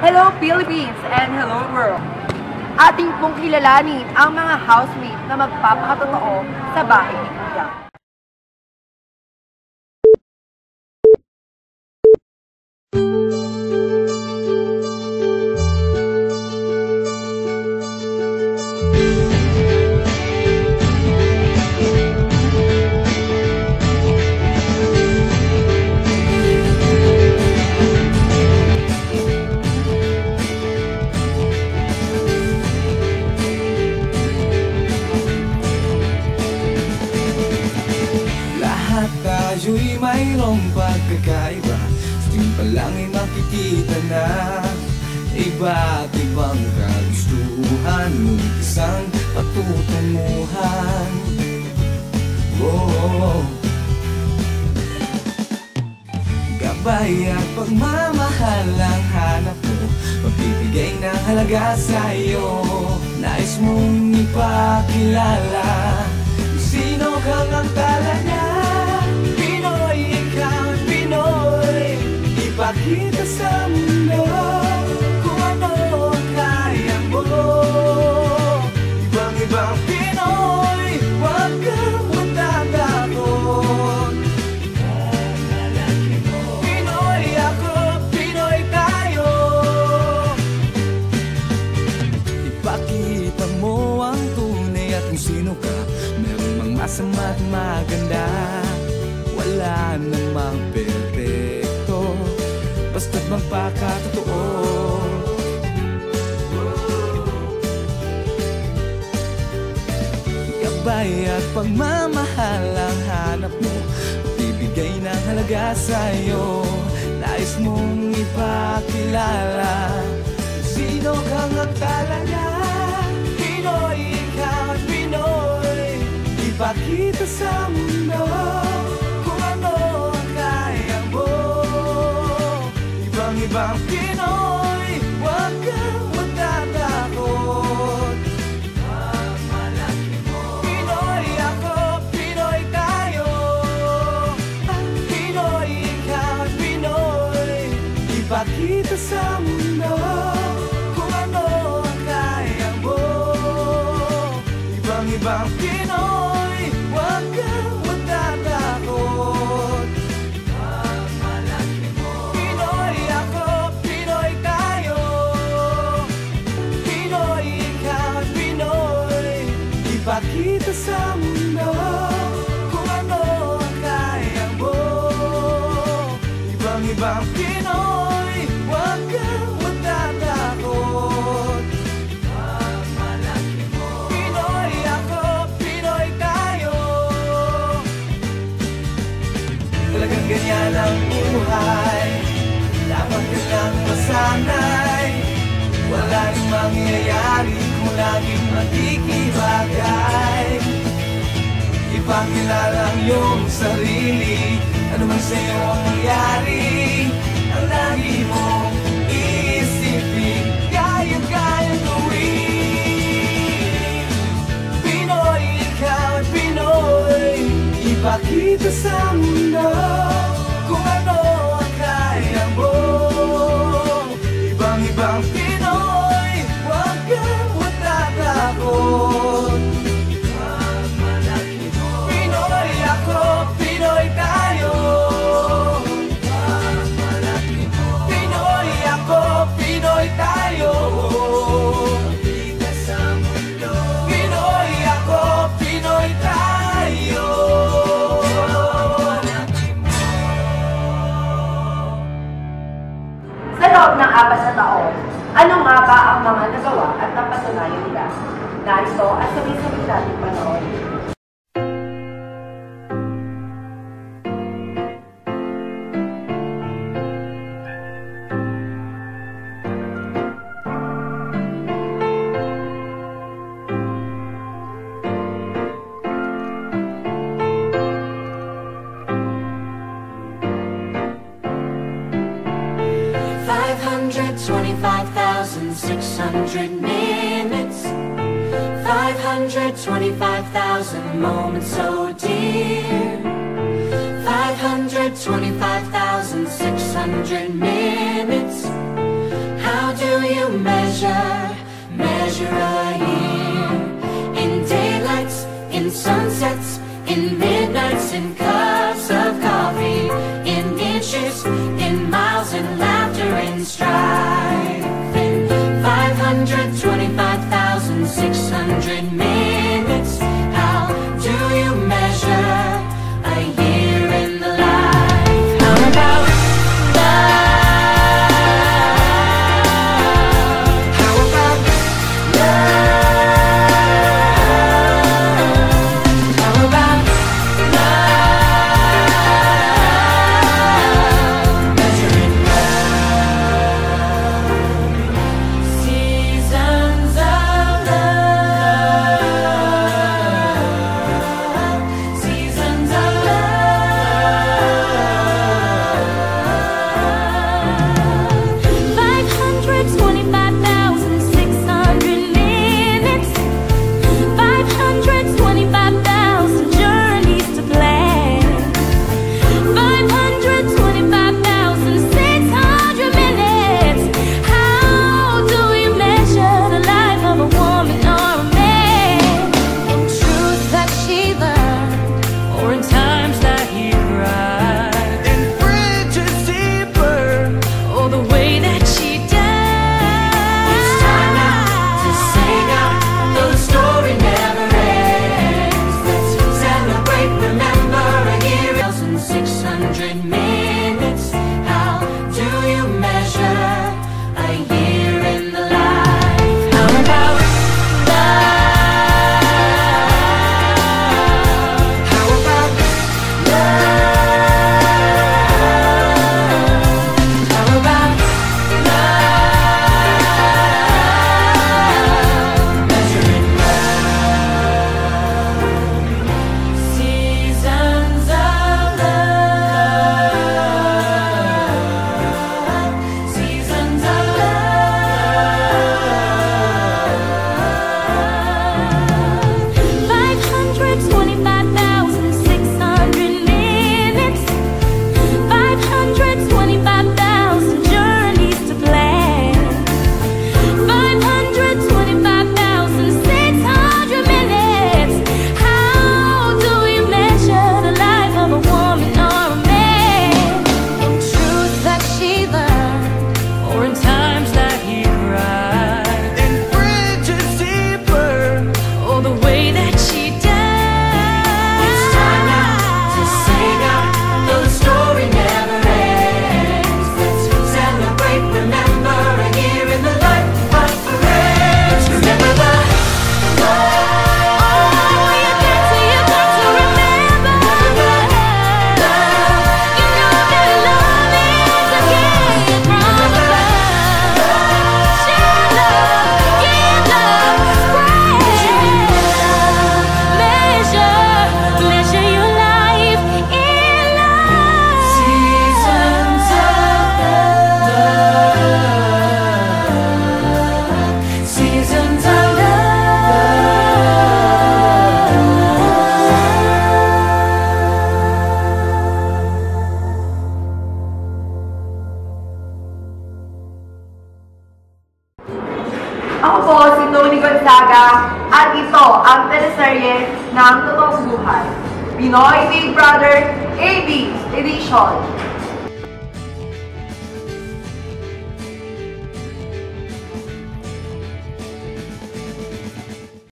Hello Philippines and hello world! Ating pong kilalanin ang mga housemate na magpapakatotoo sa bahay ni Kuya. Tayo'y mayroong pagkakaiba. Sa tingin pa lang ay makikita na iba't ibang kagustuhan, ngunit isang patutunguhan. Gabay at pagmamahal ang hanap mo, magbibigay ng halaga sa'yo. Nais mong ipakilala sino kang ang tala niya. Ipakita sa mundo kung ano ang kaya mo. Ibang-ibang Pinoy, huwag kang matatakot. Lalaki mo, Pinoy ako, Pinoy tayo. Ipakita mo ang tunay at kung sino ka. Meron mang masama at maganda, wala namang perfecto, basta't magpakatotoo. Gabay at pagmamahal ang hanap mo, bibigay ng halaga sa'yo. Nais mong ipakilala sino kang ang tala niya. Pinoy, ikaw at Pinoy, ipakita sa mundo kung ano ang kaya mo. Ibang Pinoy, huwag kang matatakot. Malaki mo, Pinoy ako, Pinoy tayo. Pinoy, ikaw at Pinoy, ipakita sa mundo kung ano ang kaya mo. Ibang Pinoy, huwag kang matatakot. Ipakita sa mundo kung ano ang kaya mo. Ibang Pinoy, huwag kang matatakot. Malaki mo, Pinoy ako, Pinoy tayo. Talagang ganyan ang buhay, dapat ka lang masanay. Wala rin mangyayari kung laging makikibagay. Ipakilala ang iyong sarili, ano man sa'yo ang nangyari. Ang lagi mong iisipin, kaya-kaya gawin. Pinoy, ikaw at Pinoy, ipakita sa mundo kung ano ang kaya mo. Ibang Pinoy, huwag kang matatakot. Malaki mo, Pinoy ako, Pinoy tayo. Malaki mo, Pinoy ako, Pinoy tayo. Ipakita sa mundo, Pinoy ako, Pinoy tayo. Sa loob ng 4 na taon, ano nga ba ang mga nagawa at napatunayan nila? Narito at sabay-sabay natin panoorin. minutes, 525,000 moments so dear, 525,600 minutes. How measure a year. In daylights, in sunsets, in midnights, in cups of coffee, in inches, in miles, in laughter, in strife. In 525,600 minutes, how do you measure a year in the life? How about love? How about love? How about love? Measuring love. Seasons of love. Seasons of love. 525,600 minutes. 525,000 journeys to plan. 525,600 minutes. How do you measure the life of a woman or a man? In truth that she learned, or in times that he cried, In bridges deeper, or the way that she died. It's time now to sing out, though the story never ends. Let's celebrate, remember a year. 1,600 minutes. How do you measure a year in the life? How about love? how about Love? How about love? Measuring love. Seasons of love. Seasons of love. 525,600 minutes. 525,000 journeys to plan. 525,600 minutes. How do you measure the life of a woman or a man? In truth that she learned, or in times that he cried, In bridges deeper, or the way that she died. It's time now to sing out, though the story never ends. Let's celebrate, remember a year in the life of friends. Remember the love. You got to remember the love. You know that love is a gift from above. Share love, give love, spread. Measure your life in love. Seasons of love. Seasons of Ako po si Tony Gonzaga at ito ang teleserye ng totoong buhay. Pinoy Big Brother AB Edition.